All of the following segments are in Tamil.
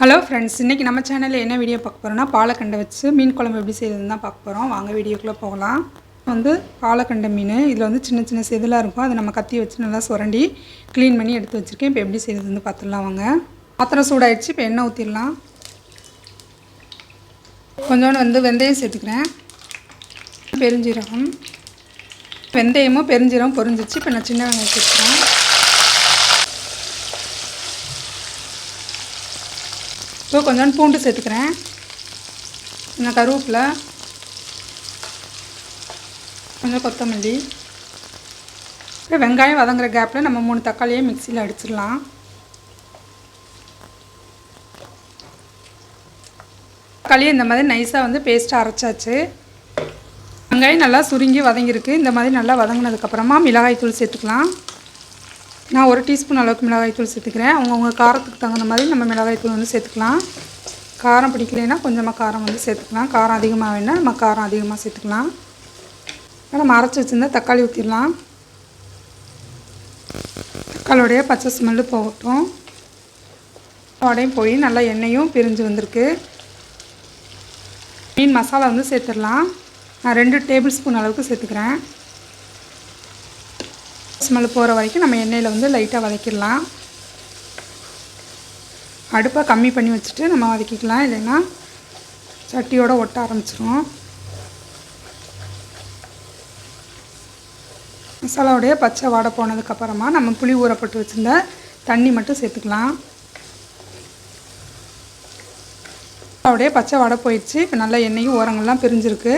ஹலோ ஃப்ரெண்ட்ஸ், இன்றைக்கி நம்ம சேனலில் என்ன வீடியோ பார்க்க போகிறோம்னா பாலக்கண்டை வச்சு மீன் குழம்பு எப்படி செய்யறதுன்னு தான் பார்க்க போகிறோம். வாங்க வீடியோக்குள்ளே போகலாம். பாலக்கண்டை மீன் இதில் சின்ன சின்ன செதிலாக இருக்கும். அதை நம்ம கத்தி வச்சு நல்லா சுரண்டி க்ளீன் பண்ணி எடுத்து வச்சுருக்கேன். இப்போ எப்படி செய்யறதுன்னு பார்த்துடலாம் வாங்க. பாத்திரம் சூடாயிடுச்சு. இப்போ எண்ணெய் ஊற்றிடலாம். கொஞ்சோண்டு வெந்தயம் சேர்த்துக்கிறேன். பெருஞ்சீரகம், வெந்தயமும் பெருஞ்சீரகம் பொரிஞ்சிச்சு. இப்போ நான் சின்ன வெங்காயம் சேர்த்துக்கிறேன். இப்போ கொஞ்சம் பூண்டு சேர்த்துக்கிறேன். கொஞ்சம் கருவேப்பிலை, கொஞ்சம் கொத்தமல்லி. இப்போ வெங்காயம் வதங்குற கேப்பில் நம்ம 3 தக்காளியை மிக்சியில் அடிச்சிடலாம். தக்காளியை இந்த மாதிரி நைஸாக பேஸ்ட்டாக அரைச்சாச்சு. வெங்காயம் நல்லா சுருங்கி வதங்கியிருக்கு. இந்த மாதிரி நல்லா வதங்கினதுக்கப்புறமா மிளகாய்த்தூள் சேர்த்துக்கலாம். நான் 1 டீஸ்பூன் அளவுக்கு மிளகாய்த்தூள் சேர்த்துக்கிறேன். அவங்கவுங்க காரத்துக்கு தகுந்த மாதிரி நம்ம மிளகாய்த்தூள் சேர்த்துக்கலாம். காரம் பிடிக்கலைன்னா கொஞ்சமாக காரம் சேர்த்துக்கலாம். காரம் அதிகமாக வேணால் நம்ம காரம் அதிகமாக சேர்த்துக்கலாம். நம்ம அரைச்சி வச்சுருந்தா தக்காளி ஊற்றிடலாம். தக்காளியோடைய பச்சை ஸ்மெல்லு போகட்டும். உடையும் போய் நல்லா எண்ணெயும் பிரிஞ்சு வந்திருக்கு. மீன் மசாலா சேர்த்துடலாம். நான் 2 டேபிள் ஸ்பூன் அளவுக்கு சேர்த்துக்கிறேன். ஸ்மெல் போகிற வரைக்கும் நம்ம எண்ணெயில் லைட்டாக வதக்கிடலாம். அடுப்பை கம்மி பண்ணி வச்சுட்டு நம்ம வதக்கிக்கலாம், இல்லைன்னா சட்டியோடு ஒட்ட ஆரம்பிச்சிடும். மசாலாவுடைய பச்சை வாடை போனதுக்கப்புறமா நம்ம புளி ஊறப்பட்டு வச்சுருந்த தண்ணி மட்டும் சேர்த்துக்கலாம். மசாலாவுடைய பச்சை வாடை போயிடுச்சு. இப்போ நல்லா எண்ணெயும் ஓரங்கள்லாம் பிரிஞ்சிருக்கு.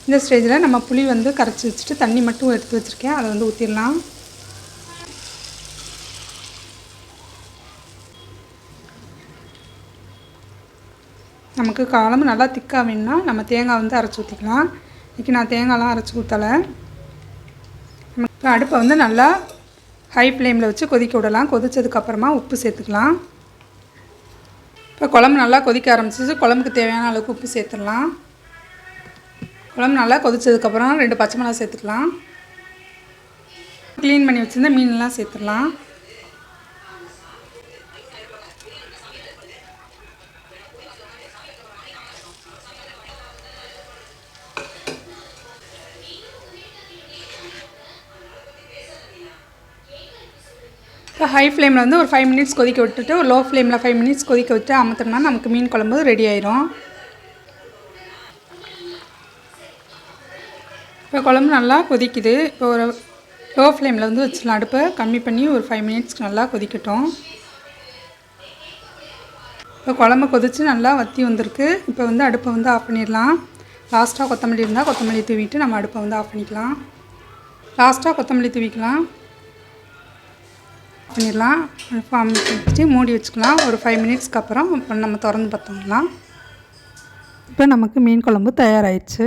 இந்த ஸ்டேஜில் நம்ம புளி கரைச்சி வச்சுட்டு தண்ணி மட்டும் எடுத்து வச்சுருக்கேன். அதை ஊற்றிடலாம். நமக்கு குழம்பு நல்லா திக்காக வேணும்னா நம்ம தேங்காய் அரைச்சி ஊற்றிக்கலாம். இன்றைக்கி நான் தேங்காய்லாம் அரைச்சி ஊற்றலை. நமக்கு அடுப்பை நல்லா ஹை ஃப்ளேமில் வச்சு கொதிக்க விடலாம். கொதித்ததுக்கப்புறமா உப்பு சேர்த்துக்கலாம். இப்போ குழம்பு நல்லா கொதிக்க ஆரம்பிச்சிச்சு. குழம்புக்கு தேவையான அளவுக்கு உப்பு சேர்த்துடலாம். குழம்பு நல்லா கொதித்ததுக்கப்புறம் 2 பச்சை மிளகாய் சேர்த்துக்கலாம். க்ளீன் பண்ணி வச்சுருந்தா மீனெல்லாம் சேர்த்துடலாம். இப்போ ஹை ஃப்ளேமில் ஒரு 5 மினிட்ஸ் கொதிக்க விட்டுட்டு ஒரு லோ ஃப்ளேமில் 5 மினிட்ஸ் கொதிக்க விட்டு அமர்த்தினா நமக்கு மீன் குழம்பு ரெடி ஆயிரும். இப்போ குழம்பு நல்லா கொதிக்குது. இப்போ ஒரு லோ ஃப்ளேமில் வச்சிடலாம். அடுப்பை கம்மி பண்ணி ஒரு 5 மினிட்ஸ்க்கு நல்லா கொதிக்கட்டும். இப்போ குழம்பு கொதித்து நல்லா வற்றி வந்திருக்கு. இப்போ அடுப்பை ஆஃப் பண்ணிடலாம். லாஸ்ட்டாக கொத்தமல்லி இருந்தால் கொத்தமல்லி தூவிட்டு நம்ம அடுப்பை ஆஃப் பண்ணிக்கலாம். லாஸ்ட்டாக கொத்தமல்லி தூவிக்கலாம். பண்ணிடலாம். வச்சு மூடி வச்சுக்கலாம். ஒரு 5 மினிட்ஸ்க்கு அப்புறம் நம்ம திறந்து பார்த்தோம்னா இப்போ நமக்கு மீன் குழம்பு தயாராகிடுச்சு.